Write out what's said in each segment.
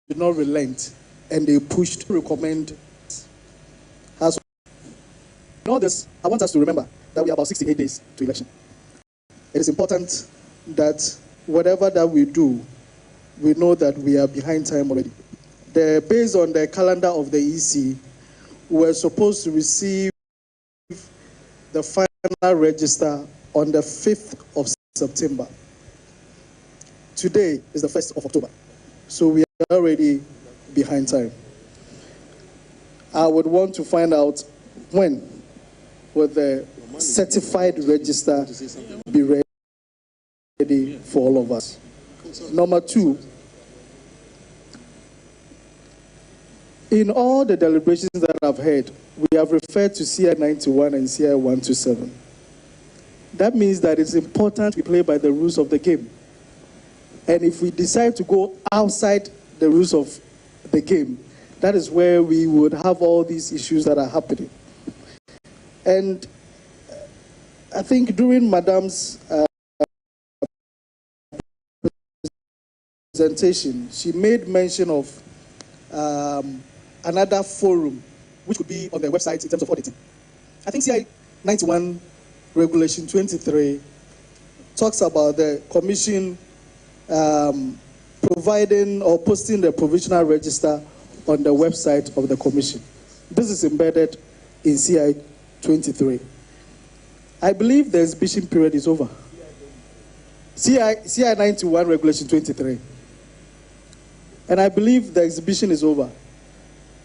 did not relent, and they pushed to recommend. As all this, I want us to remember that we have about 68 days to election. It is important that whatever that we do, we know that we are behind time already. Based on the calendar of the EC, we're supposed to receive the final register on the 5th of September. Today is the 1st of October, so we are already behind time. I would want to find out when will the certified register be ready for all of us. Number two, in all the deliberations that I've heard, we have referred to CI 91 and CI 127. That means that it's important we play by the rules of the game. And if we decide to go outside the rules of the game, that is where we would have all these issues that are happening. And I think during Madam's presentation, she made mention of another forum which could be on their website in terms of auditing. I think CI 91 Regulation 23 talks about the Commission providing or posting the provisional register on the website of the Commission. This is embedded in CI 23. I believe the exhibition period is over. CI 91 Regulation 23. And I believe the exhibition is over.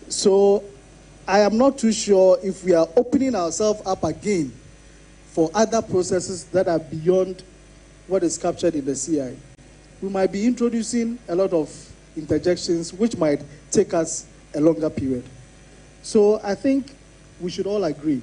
So I am not too sure if we are opening ourselves up again for other processes that are beyond what is captured in the CI. We might be introducing a lot of interjections which might take us a longer period. So I think we should all agree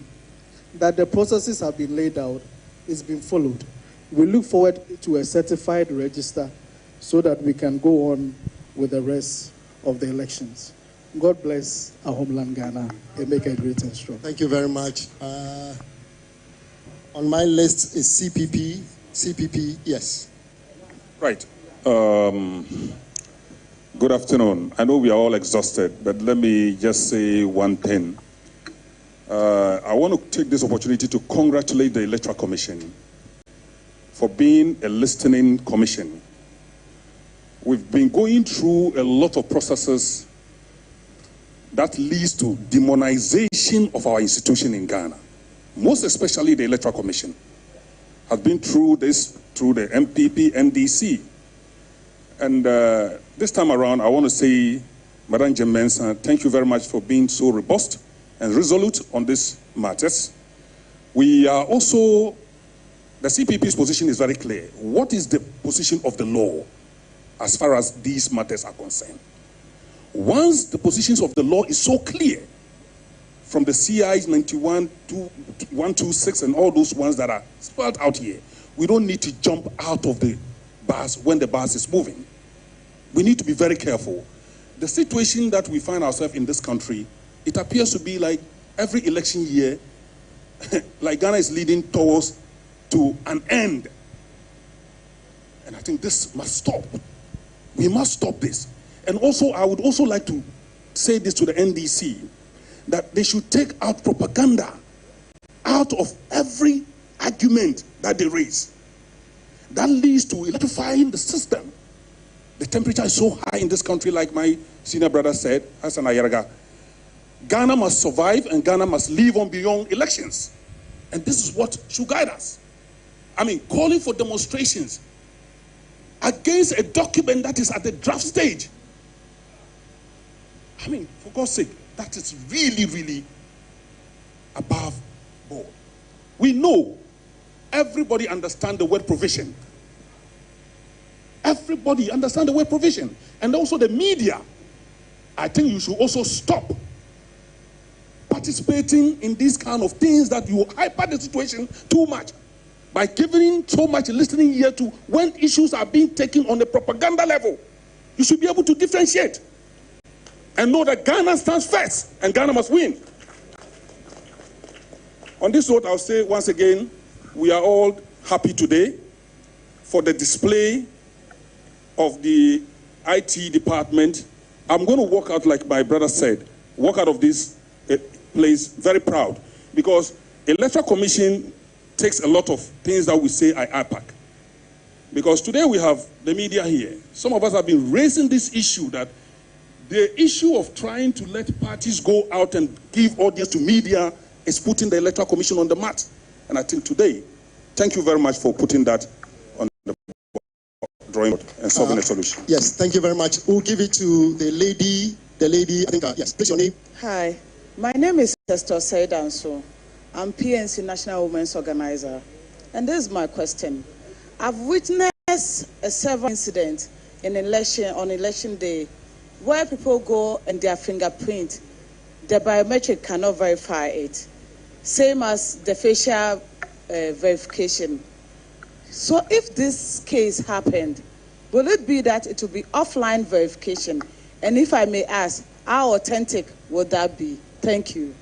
that the processes have been laid out, it's been followed. We look forward to a certified register so that we can go on with the rest of the elections. God bless our homeland Ghana and make it great and strong. Thank you very much. On my list is CPP. CPP, yes. Right. Good afternoon. I know we are all exhausted, but let me just say one thing. I want to take this opportunity to congratulate the Electoral Commission for being a listening commission. We've been going through a lot of processes that leads to demonization of our institution in Ghana. Most especially the Electoral Commission has been through this, through the MPP, NDC. And this time around, I want to say, Madam Chairperson, thank you very much for being so robust and resolute on these matters. We are also, the CPP's position is very clear. What is the position of the law as far as these matters are concerned? Once the positions of the law is so clear, from the CIs 91 to 126 and all those ones that are spelled out here, we don't need to jump out of the bus when the bus is moving. We need to be very careful. The situation that we find ourselves in this country, it appears to be like every election year, like Ghana is leading towards to an end. And I think this must stop. We must stop this. And also, I would also like to say this to the NDC, that they should take out propaganda out of every argument that they raise. That leads to electrifying the system. The temperature is so high in this country, like my senior brother said, Hassan Ayaraga. Ghana must survive and Ghana must live on beyond elections. And this is what should guide us. I mean, calling for demonstrations against a document that is at the draft stage. I mean, for God's sake, that is really, really above board. We know, everybody understands the word provision. Everybody understands the word provision. And also the media. I think you should also stop participating in these kind of things that you hyper the situation too much by giving so much listening ear to when issues are being taken on the propaganda level. You should be able to differentiate and know that Ghana stands first and Ghana must win. On this note, I'll say once again, we are all happy today for the display of the IT department I'm going to walk out, like my brother said, walk out of this place very proud, because Electoral Commission takes a lot of things that we say at IPAC. Because today we have the media here. Some of us have been raising this issue, that the issue of trying to let parties go out and give audience to media is putting the Electoral Commission on the mat. And I think today, thank you very much for putting that on the drawing board and solving a solution. Yes, thank you very much. We'll give it to the lady, I think, yes, please, your name. Hi, my name is Esther Saidanso. I'm PNC National Women's Organizer. And this is my question. I've witnessed a several incident on election day where people go and their fingerprint, the biometric cannot verify it. Same as the facial verification. So if this case happened, will it be that it will be offline verification? And if I may ask, how authentic would that be? Thank you.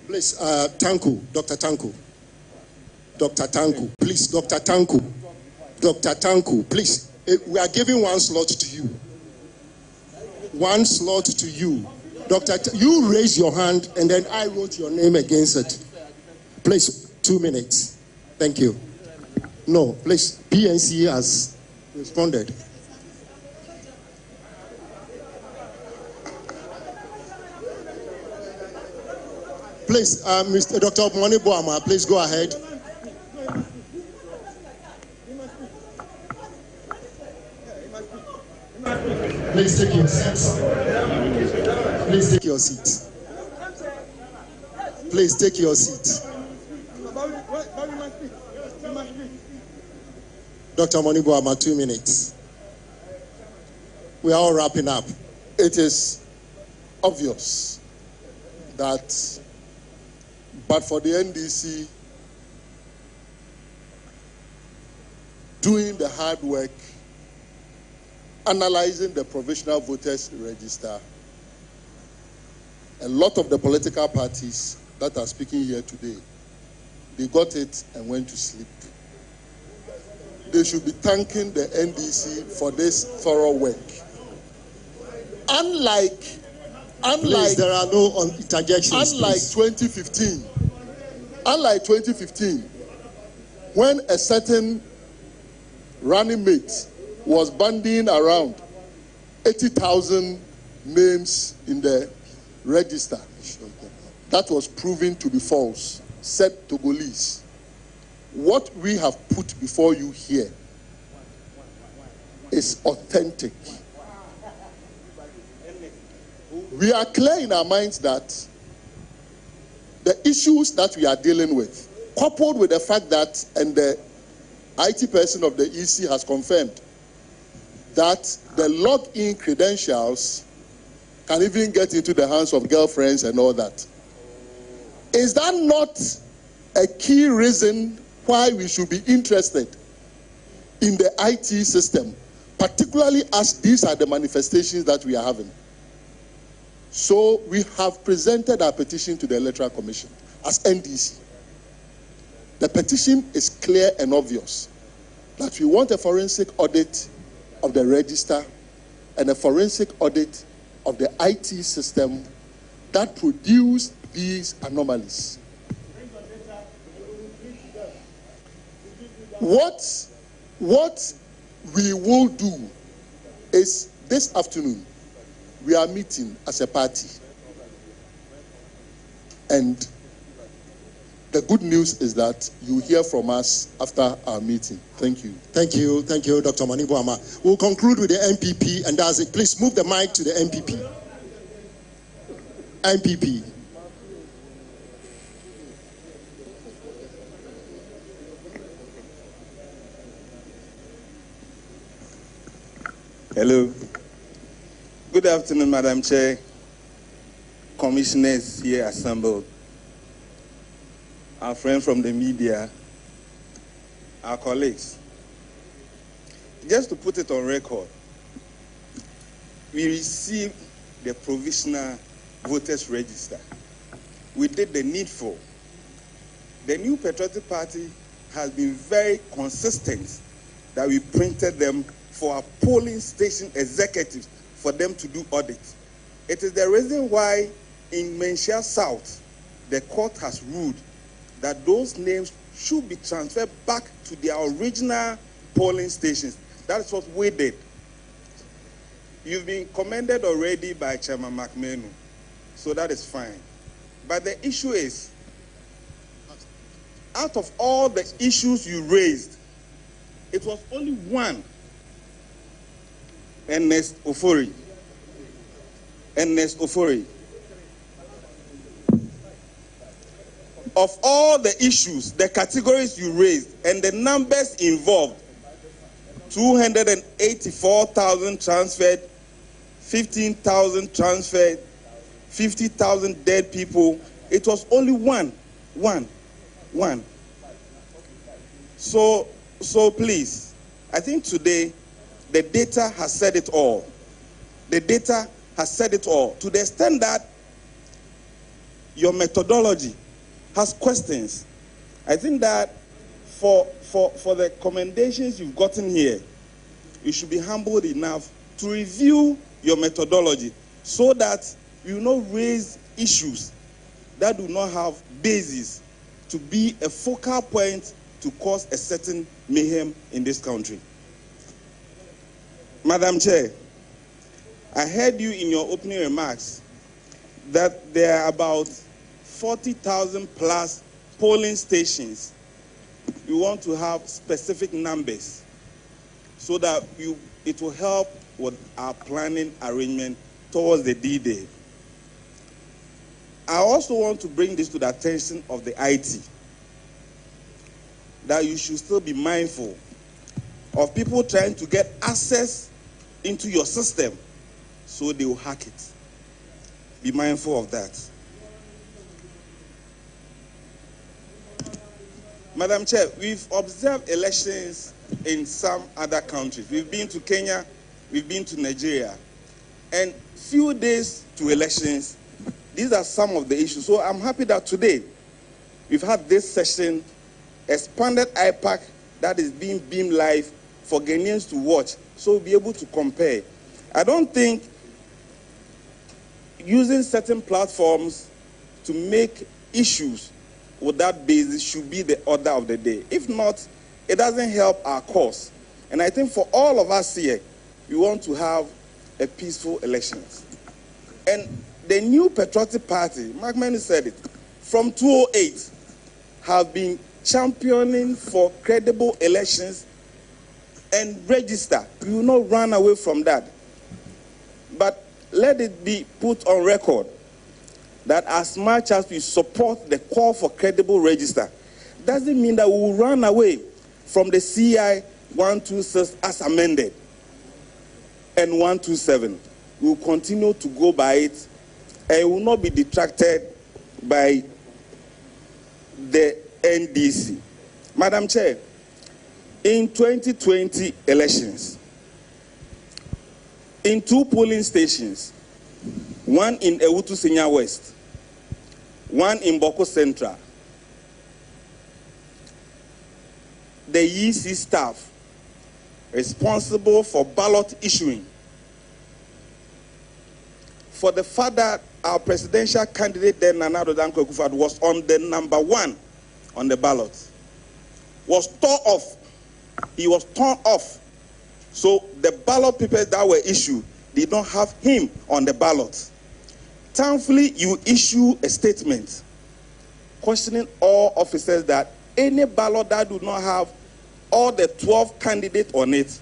Please, Tanku, Dr. Tanku. Dr. Tanku, please, Dr. Tanku. Dr. Tanku, please. We are giving one slot to you. One slot to you. You raise your hand and then I wrote your name against it. Please, 2 minutes. Thank you. No, please, PNC has responded. Please, Mr. Dr. Monibuama, please go ahead. Please take your seat. Please take your seat. Please take your seat. Dr. Monibuama, 2 minutes. We are all wrapping up. It is obvious that, but for the NDC doing the hard work, analyzing the provisional voters register, a lot of the political parties that are speaking here today, they got it and went to sleep. They should be thanking the NDC for this thorough work. Unlike there are no interjections. Unlike 2015, when a certain running mate was bandying around 80,000 names in the register, that was proven to be false, said Togolese. What we have put before you here is authentic. We are clear in our minds that the issues that we are dealing with, coupled with the fact that, and the IT person of the EC has confirmed, that the login credentials can even get into the hands of girlfriends and all that. Is that not a key reason why we should be interested in the IT system, particularly as these are the manifestations that we are having? So we have presented our petition to the Electoral Commission as NDC. The petition is clear and obvious that we want a forensic audit of the register and a forensic audit of the IT system that produce these anomalies. What we will do is this afternoon, we are meeting as a party. And the good news is that you hear from us after our meeting. Thank you. Thank you, Dr. Monibuama. We'll conclude with the MPP, and that's it. Please move the mic to the MPP. MPP. Hello. Good afternoon, Madam Chair, commissioners here assembled, our friends from the media, our colleagues. Just to put it on record, we received the provisional voters register. We did the needful. The New Patriotic Party has been very consistent that we printed them for our polling station executives for them to do audits. It is the reason why in Menchia South, the court has ruled that those names should be transferred back to their original polling stations. That's what we did. You've been commended already by Chairman McMenu, so that is fine. But the issue is, out of all the issues you raised, it was only one, Ernest Ofori. Ernest Ofori. Of all the issues, the categories you raised, and the numbers involved, 284,000 transferred, 15,000 transferred, 50,000 dead people. It was only one. So please, I think today the data has said it all. The data has said it all, to the extent that your methodology has questions. I think that for the commendations you've gotten here, you should be humbled enough to review your methodology so that you will not raise issues that do not have basis to be a focal point to cause a certain mayhem in this country. Madam Chair, I heard you in your opening remarks that there are about 40,000 plus polling stations. You want to have specific numbers so that it will help with our planning arrangement towards the D-Day. I also want to bring this to the attention of the IT, that you should still be mindful of people trying to get access into your system so they will hack it. Be mindful of that. Madam Chair, we've observed elections in some other countries. We've been to Kenya, we've been to Nigeria, and few days to elections, these are some of the issues. So I'm happy that today we've had this session, expanded IPAC that is being beamed live for Ghanaians to watch, so we'll be able to compare. I don't think using certain platforms to make issues with that basis should be the order of the day. If not, it doesn't help our cause. And I think for all of us here, we want to have a peaceful elections. And the New Patriotic Party, Mark Manu said it, from 2008, have been championing for credible elections and register. We will not run away from that. But let it be put on record that as much as we support the call for credible register, doesn't mean that we will run away from the CI 126 as amended and 127. We will continue to go by it and will not be detracted by the NDC. Madam Chair, in 2020 elections, in 2 polling stations, one in Ewutu Senior West, one in Boko Central, the EC staff responsible for ballot issuing, for the fact that our presidential candidate then, Nana Addo Dankwa Akufo-Addo, was on the number 1 on the ballot, was torn off. He was torn off. So the ballot papers that were issued did not have him on the ballot. Thankfully, you issue a statement questioning all officers that any ballot that do not have all the 12 candidates on it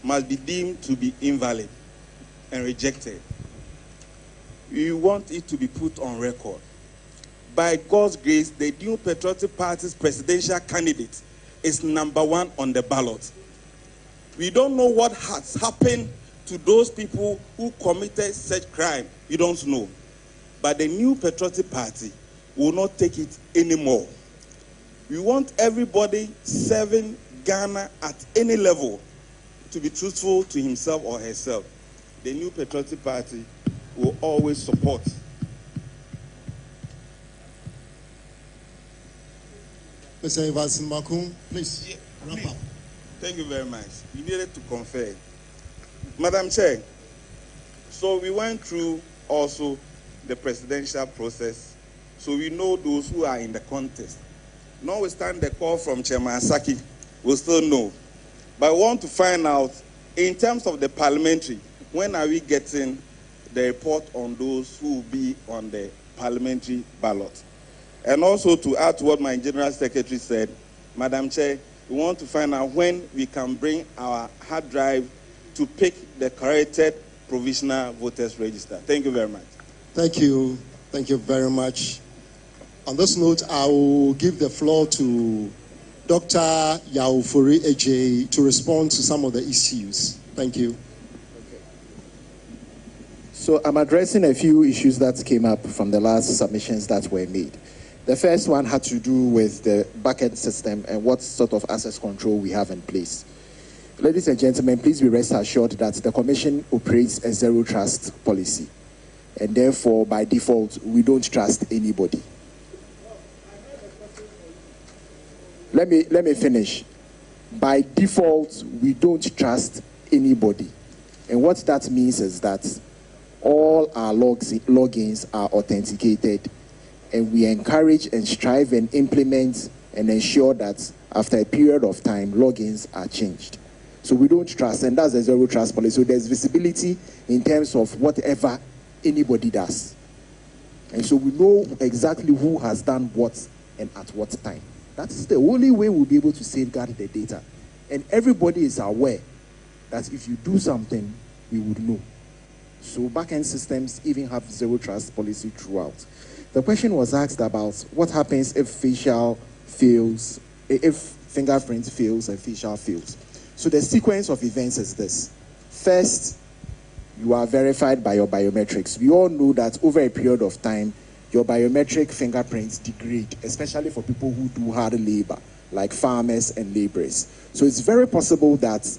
must be deemed to be invalid and rejected. We want it to be put on record. By God's grace, the New Patriotic Party's presidential candidate is number 1 on the ballot. We don't know what has happened to those people who committed such crime. We don't know. But the New Patriotic Party will not take it anymore. We want everybody serving Ghana at any level to be truthful to himself or herself. the New Patriotic Party will always support. Mr. Evanson Makun, please wrap up. Thank you very much. We needed to confer. Madam Chair, so we went through also the presidential process, so we know those who are in the contest. Notwithstanding the call from Chairman Asaki, we'll still know. But I want to find out, in terms of the parliamentary, when are we getting the report on those who will be on the parliamentary ballot? And also to add to what my General Secretary said, Madam Chair, we want to find out when we can bring our hard drive to pick the corrected provisional voters register. Thank you very much. Thank you. Thank you very much. On this note, I will give the floor to Dr. Yaufori Eje to respond to some of the issues. Thank you. So I'm addressing a few issues that came up from the last submissions that were made. The first one had to do with the back-end system and what sort of access control we have in place. Ladies and gentlemen, please be rest assured that the Commission operates a zero-trust policy. And therefore, by default, we don't trust anybody. Let me finish. By default, we don't trust anybody. And what that means is that all our logins are authenticated, and we encourage and strive and implement and ensure that after a period of time, logins are changed. So we don't trust, and that's a zero trust policy. So there's visibility in terms of whatever anybody does. And so we know exactly who has done what and at what time. That is the only way we'll be able to safeguard the data. And everybody is aware that if you do something, we would know. So back-end systems even have zero trust policy throughout. The question was asked about what happens if facial fails, if fingerprint fails and facial fails. So the sequence of events is this. First, you are verified by your biometrics. We all know that over a period of time, your biometric fingerprints degrade, especially for people who do hard labor, like farmers and laborers. So it's very possible that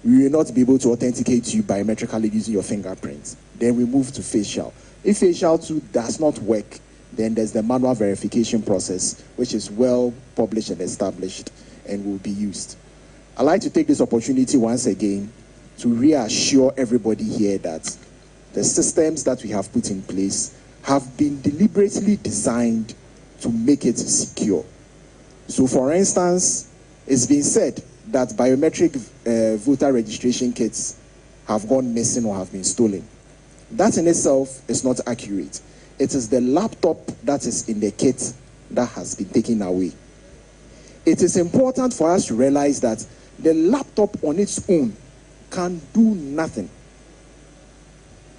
we will not be able to authenticate you biometrically using your fingerprints. Then we move to facial. If facial 2 does not work, then there's the manual verification process, which is well published and established and will be used. I'd like to take this opportunity once again to reassure everybody here that the systems that we have put in place have been deliberately designed to make it secure. So for instance, it's been said that biometric voter registration kits have gone missing or have been stolen. That in itself is not accurate. It is the laptop that is in the kit that has been taken away. It is important for us to realize that the laptop on its own can do nothing.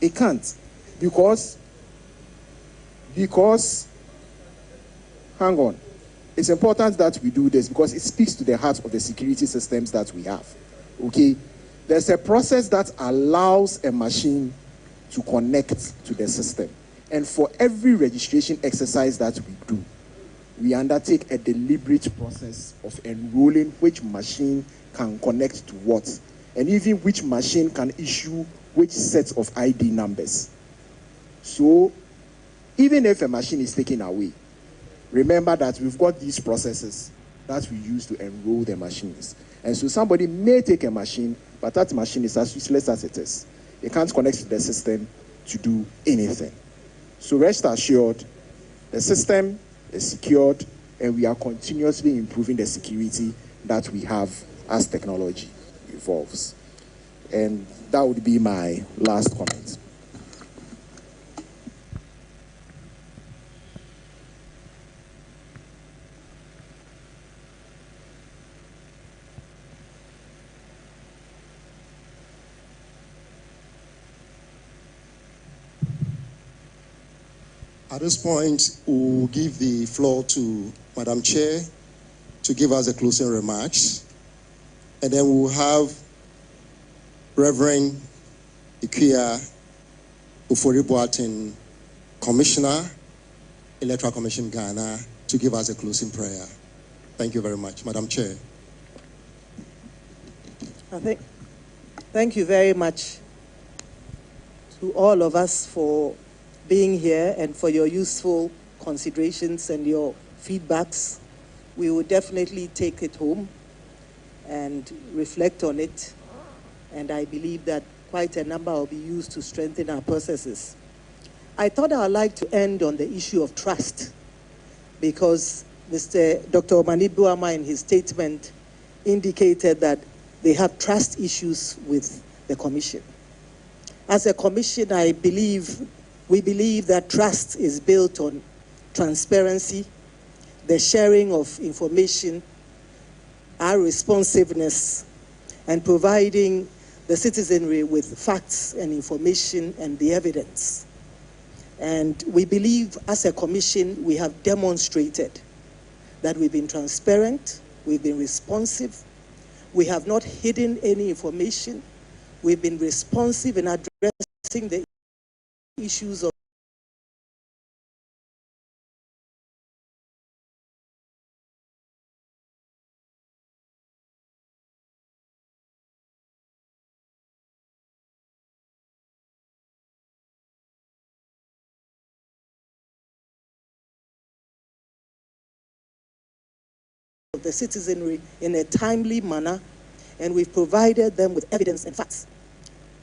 It can't. Because, hang on. It's important that we do this because it speaks to the heart of the security systems that we have. Okay? There's a process that allows a machine to connect to the system. And for every registration exercise that we do, we undertake a deliberate process of enrolling which machine can connect to what, and even which machine can issue which sets of ID numbers. So, even if a machine is taken away, remember that we've got these processes that we use to enroll the machines. And so somebody may take a machine, but that machine is as useless as it is. It can't connect to the system to do anything. So rest assured, the system is secured, and we are continuously improving the security that we have as technology evolves. And that would be my last comment. At this point, we'll give the floor to Madam Chair to give us the closing remarks. And then we'll have Reverend Ikuya Ufori-Boateng, Commissioner, Electoral Commission Ghana, to give us a closing prayer. Thank you very much. Madam Chair. Thank you very much. to all of us for being here and for your useful considerations and your feedbacks. We will definitely take it home and reflect on it. And I believe that quite a number will be used to strengthen our processes. I thought I would like to end on the issue of trust, because Dr. Omani-Boama in his statement indicated that they have trust issues with the Commission. As a Commission, we believe that trust is built on transparency, the sharing of information, our responsiveness, and providing the citizenry with facts and information and the evidence. And we believe as a Commission, we have demonstrated that we've been transparent, we've been responsive, we have not hidden any information, we've been responsive in addressing the issues of the citizenry in a timely manner, and we've provided them with evidence and facts.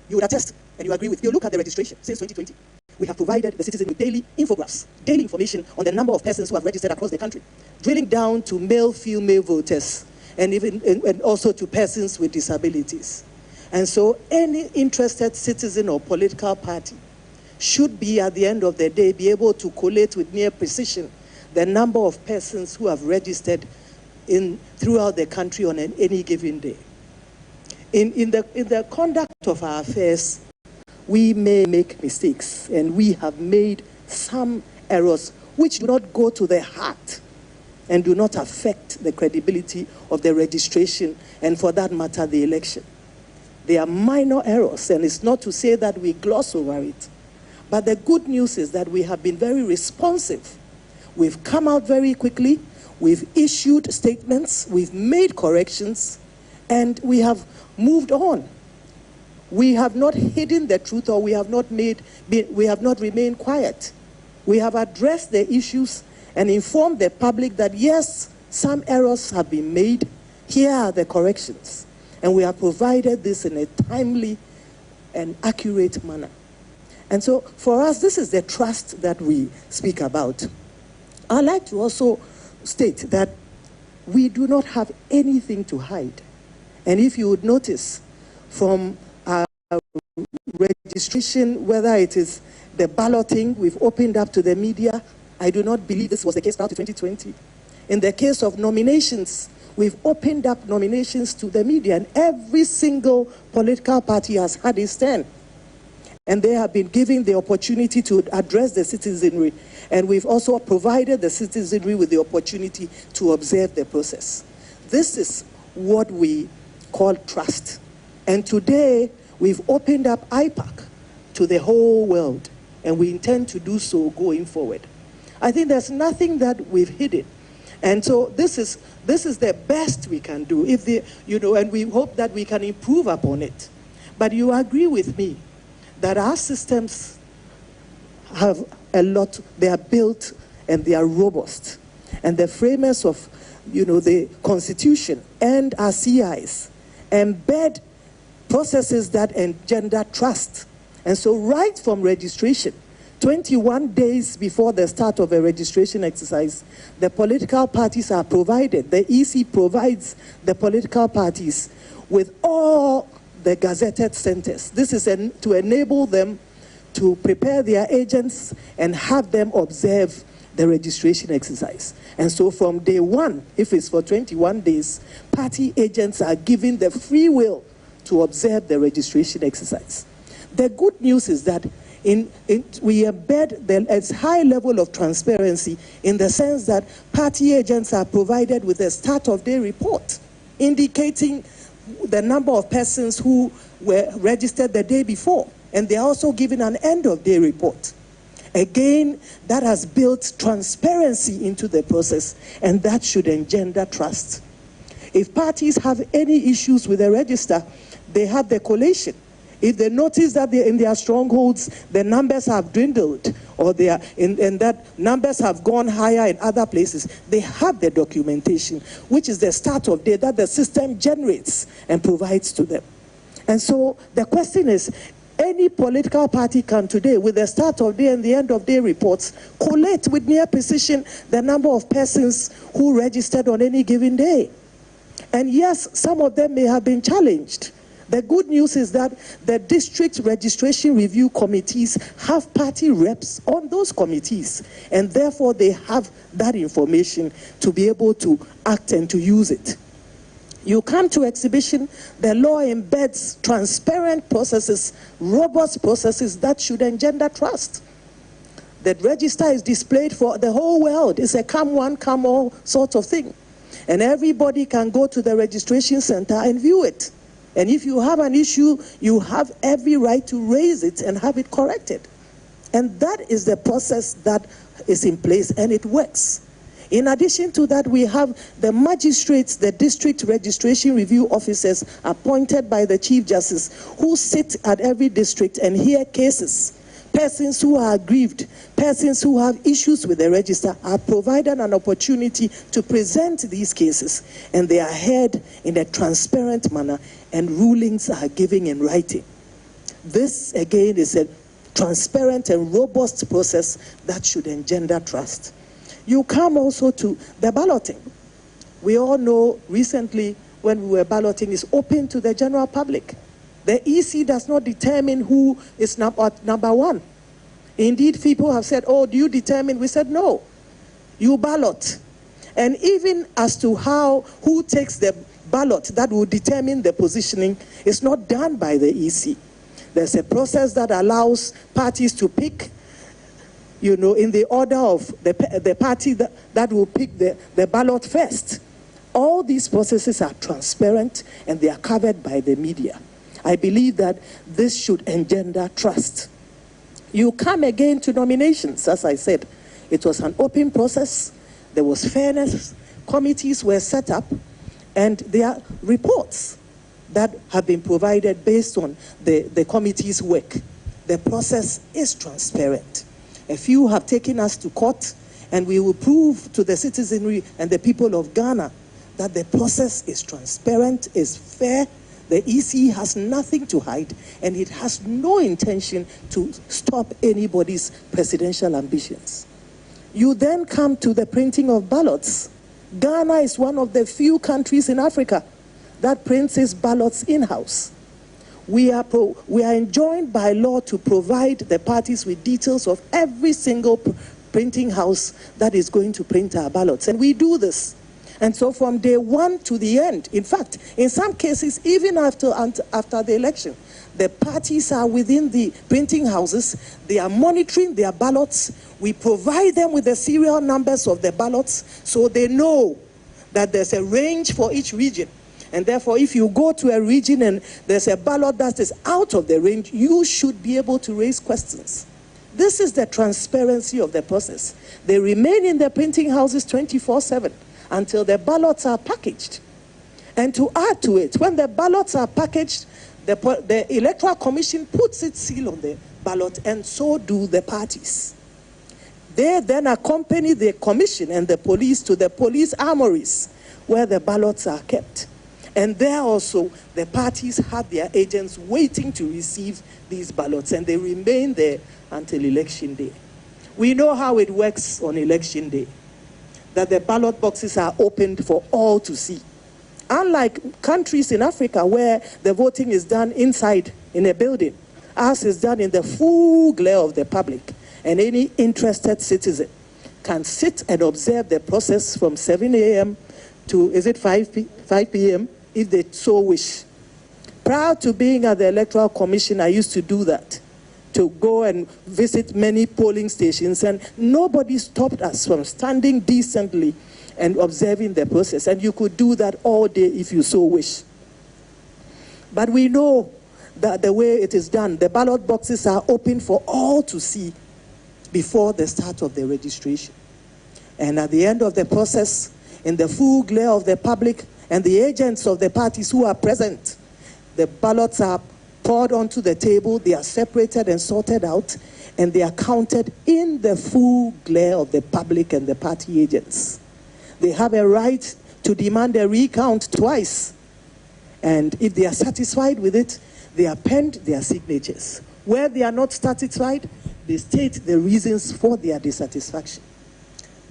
You would attest, and you agree with, you look at the registration since 2020. We have provided the citizen with daily infographs, daily information on the number of persons who have registered across the country, drilling down to male, female voters, and even also to persons with disabilities. And so any interested citizen or political party should be, at the end of the day, be able to collate with near precision the number of persons who have registered throughout the country on any given day. In the conduct of our affairs, we may make mistakes, and we have made some errors which do not go to the heart and do not affect the credibility of the registration and, for that matter, the election. They are minor errors, and it's not to say that we gloss over it. But the good news is that we have been very responsive. We've come out very quickly. We've issued statements, we've made corrections, and we have moved on. We have not hidden the truth, or we have not remained quiet. We have addressed the issues and informed the public that yes, some errors have been made. Here are the corrections. And we have provided this in a timely and accurate manner. And so for us, this is the trust that we speak about. I'd like to also state that we do not have anything to hide. And if you would notice from our registration, whether it is the balloting we've opened up to the media, I do not believe this was the case prior to 2020. In the case of nominations, we've opened up nominations to the media, and every single political party has had its turn. And they have been given the opportunity to address the citizenry. And we've also provided the citizenry with the opportunity to observe the process. This is what we call trust. And today, we've opened up IPAC to the whole world, and we intend to do so going forward. I think there's nothing that we've hidden. And so this is the best we can do, and we hope that we can improve upon it. But you agree with me that our systems have a lot, they are built and they are robust. And the framers of, the Constitution and our CIs embed processes that engender trust. And so right from registration, 21 days before the start of a registration exercise, the political parties are provided, the EC provides the political parties with all the gazetted centers. This is to enable them to prepare their agents and have them observe the registration exercise. And so from day one, if it's for 21 days, party agents are given the free will to observe the registration exercise. The good news is that we embed a high level of transparency in the sense that party agents are provided with a start of day report indicating the number of persons who were registered the day before. And they are also given an end of day report. Again, that has built transparency into the process, and that should engender trust. If parties have any issues with the register, they have the collation. If they notice that in their strongholds, the numbers have dwindled, or they are and that numbers have gone higher in other places, they have the documentation, which is the start of data that the system generates and provides to them. And so the question is, any political party can today, with the start of day and the end of day reports, collate with near precision the number of persons who registered on any given day. And yes, some of them may have been challenged. The good news is that the district registration review committees have party reps on those committees, and therefore they have that information to be able to act and to use it. You come to exhibition, the law embeds transparent processes, robust processes that should engender trust. The register is displayed for the whole world. It's a come one, come all sort of thing. And everybody can go to the registration center and view it. And if you have an issue, you have every right to raise it and have it corrected. And that is the process that is in place, and it works. In addition to that, we have the magistrates, the district registration review officers appointed by the Chief Justice, who sit at every district and hear cases. Persons who are aggrieved, persons who have issues with the register are provided an opportunity to present these cases, and they are heard in a transparent manner, and rulings are given in writing. This, again, is a transparent and robust process that should engender trust. You come also to the balloting. We all know recently when we were balloting is open to the general public. The EC does not determine who is number one. Indeed, people have said, oh, do you determine? We said, no, you ballot. And even as to who takes the ballot that will determine the positioning is not done by the EC. There's a process that allows parties to pick, you know, in the order of the party that will pick the ballot first. All these processes are transparent and they are covered by the media. I believe that this should engender trust. You come again to nominations, as I said. It was an open process. There was fairness. Committees were set up, and there are reports that have been provided based on the committee's work. The process is transparent. A few have taken us to court, and we will prove to the citizenry and the people of Ghana that the process is transparent, is fair. The EC has nothing to hide, and it has no intention to stop anybody's presidential ambitions. You then come to the printing of ballots. Ghana is one of the few countries in Africa that prints its ballots in-house. We are enjoined by law to provide the parties with details of every single printing house that is going to print our ballots, and we do this. And so from day one to the end, in fact, in some cases, even after the election, the parties are within the printing houses. They are monitoring their ballots. We provide them with the serial numbers of the ballots so they know that there's a range for each region. And therefore, if you go to a region and there's a ballot that is out of the range, you should be able to raise questions. This is the transparency of the process. They remain in the printing houses 24/7. Until the ballots are packaged. And to add to it, when the ballots are packaged, the Electoral Commission puts its seal on the ballot, and so do the parties. They then accompany the commission and the police to the police armories where the ballots are kept. And there also, the parties have their agents waiting to receive these ballots, and they remain there until election day. We know how it works on election day, that the ballot boxes are opened for all to see. Unlike countries in Africa where the voting is done inside in a building, ours is done in the full glare of the public, and any interested citizen can sit and observe the process from 7 a.m. to, 5 p.m. if they so wish. Prior to being at the Electoral Commission, I used to do that, to go and visit many polling stations, and nobody stopped us from standing decently and observing the process. And you could do that all day if you so wish. But we know that the way it is done, the ballot boxes are open for all to see before the start of the registration. And at the end of the process, in the full glare of the public and the agents of the parties who are present, the ballots are poured onto the table, they are separated and sorted out, and they are counted in the full glare of the public and the party agents. They have a right to demand a recount twice. And if they are satisfied with it, they append their signatures. Where they are not satisfied, they state the reasons for their dissatisfaction.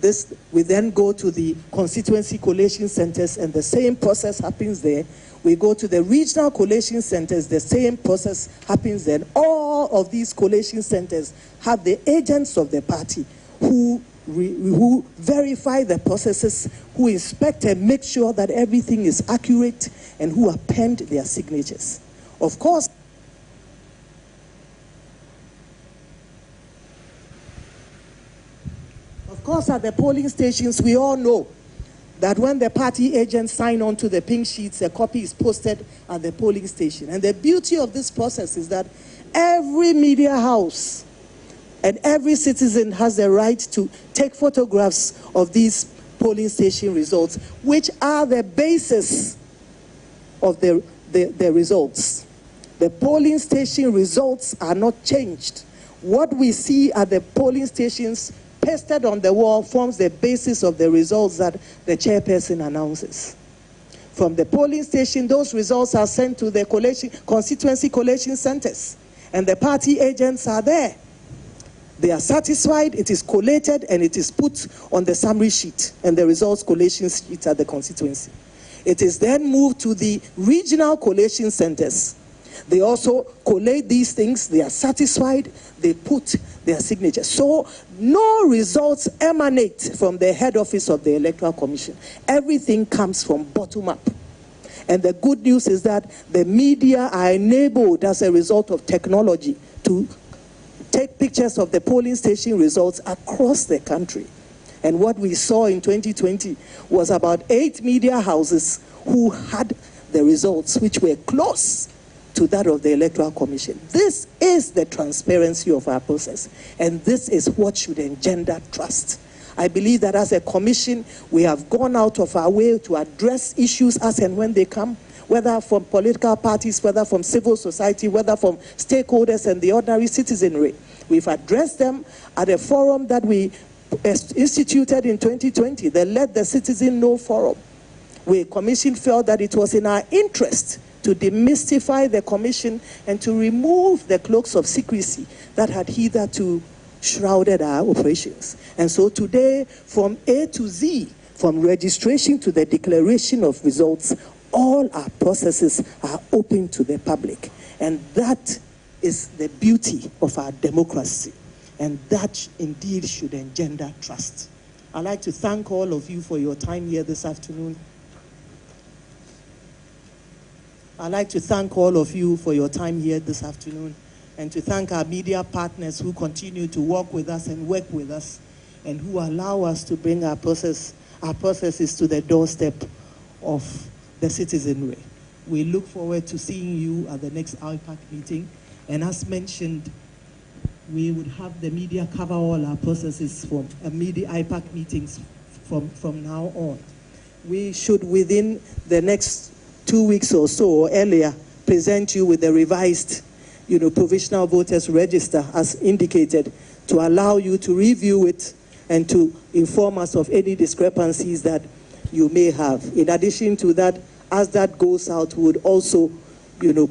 This, we then go to the constituency collation centers, and the same process happens there. We go to the regional collation centers, the same process happens then. All of these collation centers have the agents of the party who verify the processes, who inspect and make sure that everything is accurate, and who append their signatures. Of course, at the polling stations, we all know that when the party agents sign on to the pink sheets, a copy is posted at the polling station. And the beauty of this process is that every media house and every citizen has the right to take photographs of these polling station results, which are the basis of the results. The polling station results are not changed. What we see at the polling stations pasted on the wall forms the basis of the results that the chairperson announces. From the polling station, those results are sent to the constituency collation centers, and the party agents are there. They are satisfied, it is collated, and it is put on the summary sheet and the results collation sheet at the constituency. It is then moved to the regional collation centers. They also collate these things, they are satisfied, they put their signature. So no results emanate from the head office of the Electoral Commission. Everything comes from bottom up. And the good news is that the media are enabled as a result of technology to take pictures of the polling station results across the country. And what we saw in 2020 was about 8 media houses who had the results which were close to that of the Electoral Commission. This is the transparency of our process, and this is what should engender trust. I believe that as a commission, we have gone out of our way to address issues as and when they come, whether from political parties, whether from civil society, whether from stakeholders and the ordinary citizenry. We've addressed them at a forum that we instituted in 2020, the Let the Citizen Know Forum. We commission felt that it was in our interest to demystify the commission and to remove the cloaks of secrecy that had hitherto shrouded our operations. And so today, from A to Z, from registration to the declaration of results, all our processes are open to the public. And that is the beauty of our democracy. And that indeed should engender trust. I'd like to thank all of you for your time here this afternoon. I'd like to thank all of you for your time here this afternoon, and to thank our media partners who continue to work with us and work with us, and who allow us to bring our processes to the doorstep of the citizenry. We look forward to seeing you at the next IPAC meeting, and as mentioned, we would have the media cover all our processes from media IPAC meetings from now on. We should, within the next 2 weeks or so, or earlier, present you with the revised, provisional voters register as indicated, to allow you to review it and to inform us of any discrepancies that you may have. In addition to that, as that goes out, we would also,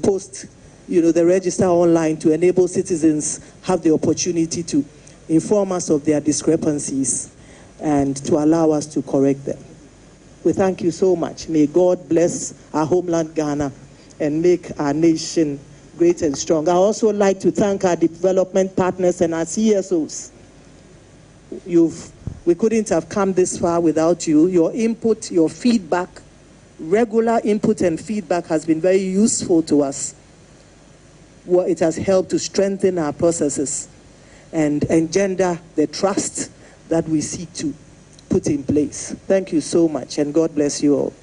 post, the register online to enable citizens have the opportunity to inform us of their discrepancies and to allow us to correct them. We thank you so much. May God bless our homeland, Ghana, and make our nation great and strong. I also like to thank our development partners and our CSOs. We couldn't have come this far without you. Your input, your feedback, regular input and feedback has been very useful to us. It has helped to strengthen our processes and engender the trust that we seek to put in place. Thank you so much, and God bless you all.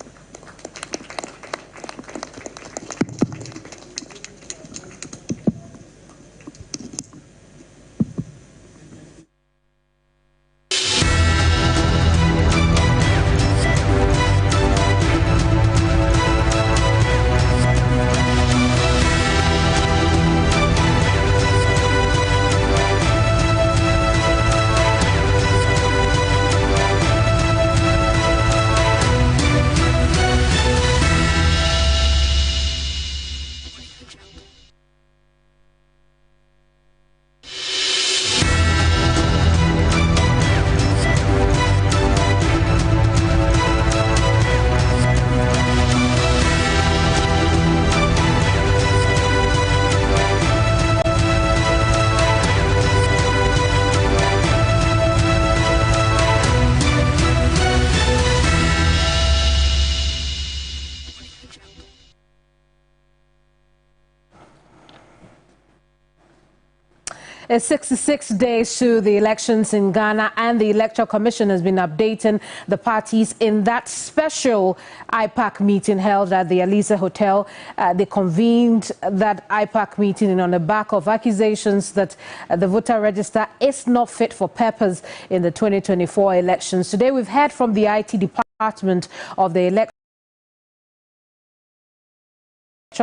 It's 66 days to the elections in Ghana, and the Electoral Commission has been updating the parties in that special IPAC meeting held at the Alisa Hotel. They convened that IPAC meeting on the back of accusations that the voter register is not fit for purpose in the 2024 elections. Today, we've heard from the IT department of the Electoral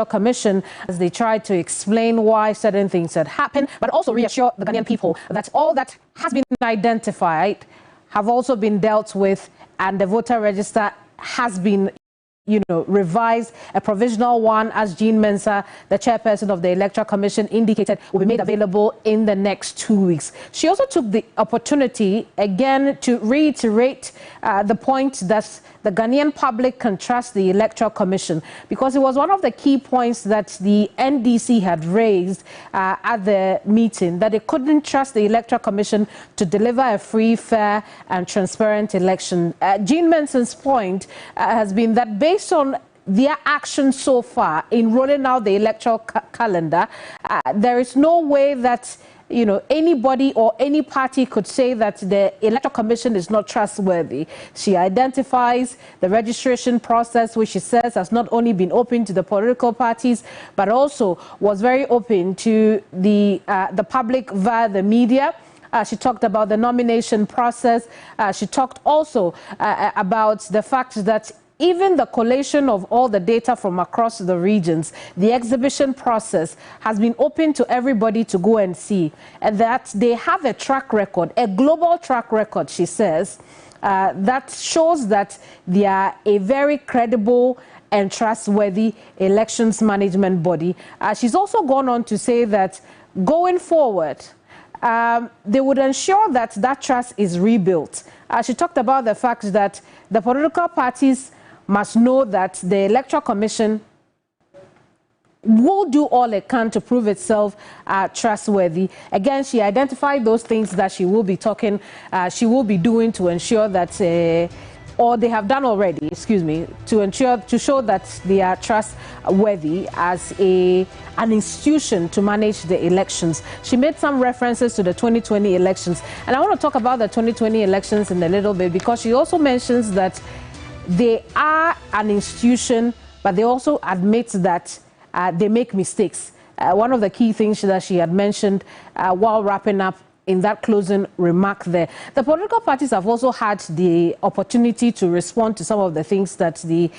Commission as they tried to explain why certain things had happened, but also reassure the Ghanaian people that all that has been identified have also been dealt with, and the voter register has been revised. A provisional one, as Jean Mensah, the chairperson of the Electoral Commission, indicated, will be made available in the next 2 weeks. She also took the opportunity again to reiterate the point that the Ghanaian public can trust the Electoral Commission, because it was one of the key points that the NDC had raised at the meeting, that they couldn't trust the Electoral Commission to deliver a free, fair and transparent election. Jean Mensah's point has been that based on their action so far in rolling out the electoral calendar, there is no way that anybody or any party could say that the Electoral Commission is not trustworthy. She identifies the registration process, which she says has not only been open to the political parties, but also was very open to the public via the media. She talked about the nomination process. She talked also about the fact that even the collation of all the data from across the regions, the exhibition process has been open to everybody to go and see, and that they have a track record, a global track record, she says, that shows that they are a very credible and trustworthy elections management body. She's also gone on to say that going forward, they would ensure that that trust is rebuilt. She talked about the fact that the political parties must know that the Electoral Commission will do all it can to prove itself trustworthy. Again, she identified those things that she will be doing to ensure that, or they have done already, to show that they are trustworthy as an institution to manage the elections. She made some references to the 2020 elections, and I want to talk about the 2020 elections in a little bit, because she also mentions that they are an institution, but they also admit that they make mistakes. One of the key things that she had mentioned while wrapping up in that closing remark there. The political parties have also had the opportunity to respond to some of the things that the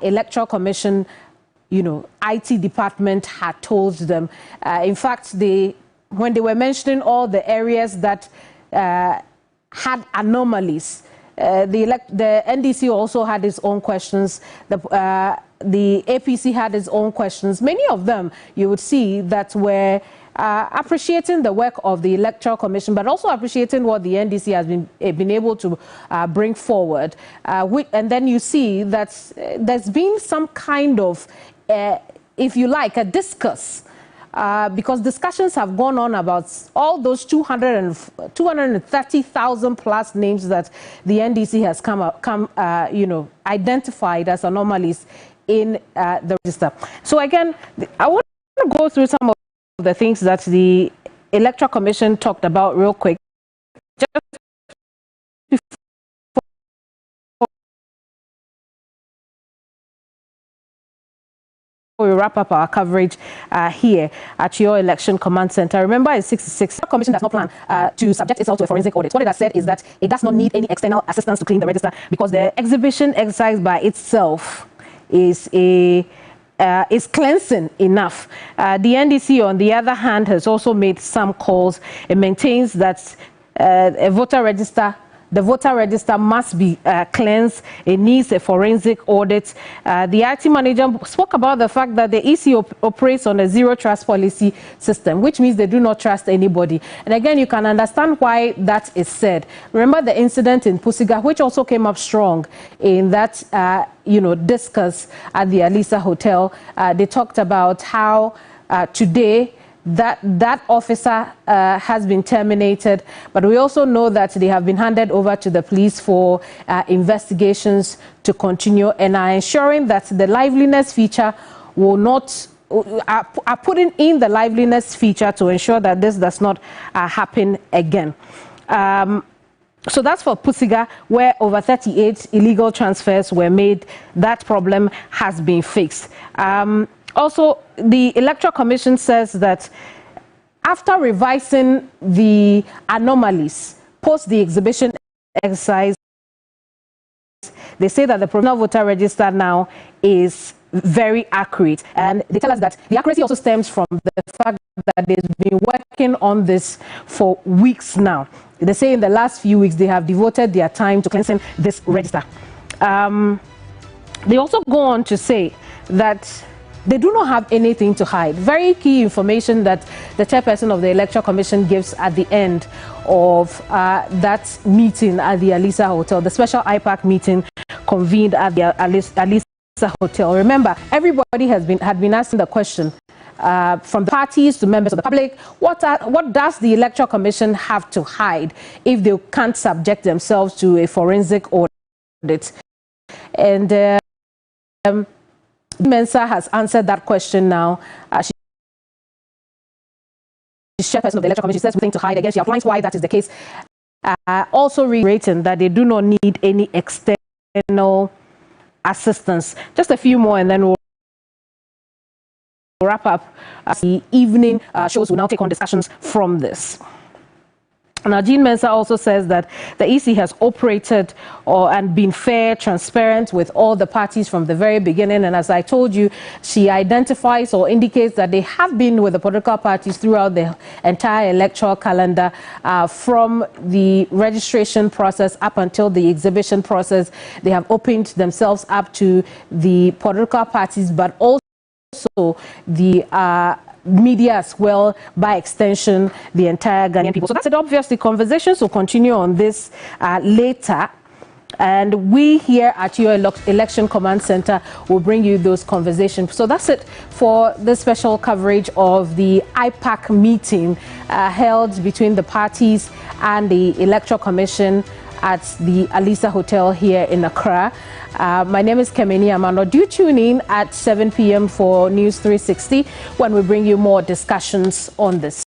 Electoral Commission, IT department had told them. In fact, when they were mentioning all the areas that had anomalies, the NDC also had its own questions. The APC had its own questions. Many of them you would see that were appreciating the work of the Electoral Commission, but also appreciating what the NDC has been able to bring forward. And then you see that there's been some kind of, if you like, a discourse. Because discussions have gone on about all those 230,000 plus names that the NDC has identified as anomalies in the register. So again, I want to go through some of the things that the Electoral Commission talked about real quick. Just we wrap up our coverage here at your Election Command Center. Remember, in 66, the Commission does not plan to subject itself to a forensic audit. What it has said is that it does not need any external assistance to clean the register, because the exhibition exercise by itself is cleansing enough. The NDC, on the other hand, has also made some calls. It maintains that the voter register must be cleansed. It needs a forensic audit. The IT manager spoke about the fact that the EC operates on a zero trust policy system, which means they do not trust anybody. And again, you can understand why that is said. Remember the incident in Pusiga, which also came up strong in that discuss at the Alisa Hotel. They talked about how today that officer has been terminated, but we also know that they have been handed over to the police for investigations to continue, and are ensuring that the liveliness feature will not are putting in the liveliness feature to ensure that this does not happen again. So that's for Pusiga, where over 38 illegal transfers were made. That problem has been fixed. Also, the Electoral Commission says that after revising the anomalies post the exhibition exercise, they say that the provisional voter register now is very accurate, and they tell us that the accuracy also stems from the fact that they've been working on this for weeks now. They say in the last few weeks they have devoted their time to cleansing this register. They also go on to say that they do not have anything to hide. Very key information that the chairperson of the Electoral Commission gives at the end of that meeting at the Alisa Hotel, the special IPAC meeting convened at the Alisa Hotel. Remember, everybody had been asking the question, from the parties to members of the public, what does the Electoral Commission have to hide if they can't subject themselves to a forensic audit? And Mensa has answered that question now. She's chairperson of the Electoral Commission. She says nothing to hide. Again, she outlines why that is the case. Also reiterating that they do not need any external assistance. Just a few more and then we'll wrap up. The evening shows will now take on discussions from this. Now, Jean Mensah also says that the EC has operated and been fair, transparent with all the parties from the very beginning. And as I told you, she identifies or indicates that they have been with the political parties throughout the entire electoral calendar, from the registration process up until the exhibition process. They have opened themselves up to the political parties, but also the media as well, by extension, the entire Ghanaian people. So that's it. Obviously, conversations will continue on this later. And we here at your Election Command Center will bring you those conversations. So that's it for this special coverage of the IPAC meeting held between the parties and the Electoral Commission at the Alisa Hotel here in Accra. My name is Kemeni Amano. Do tune in at 7 p.m. for News 360 when we bring you more discussions on this.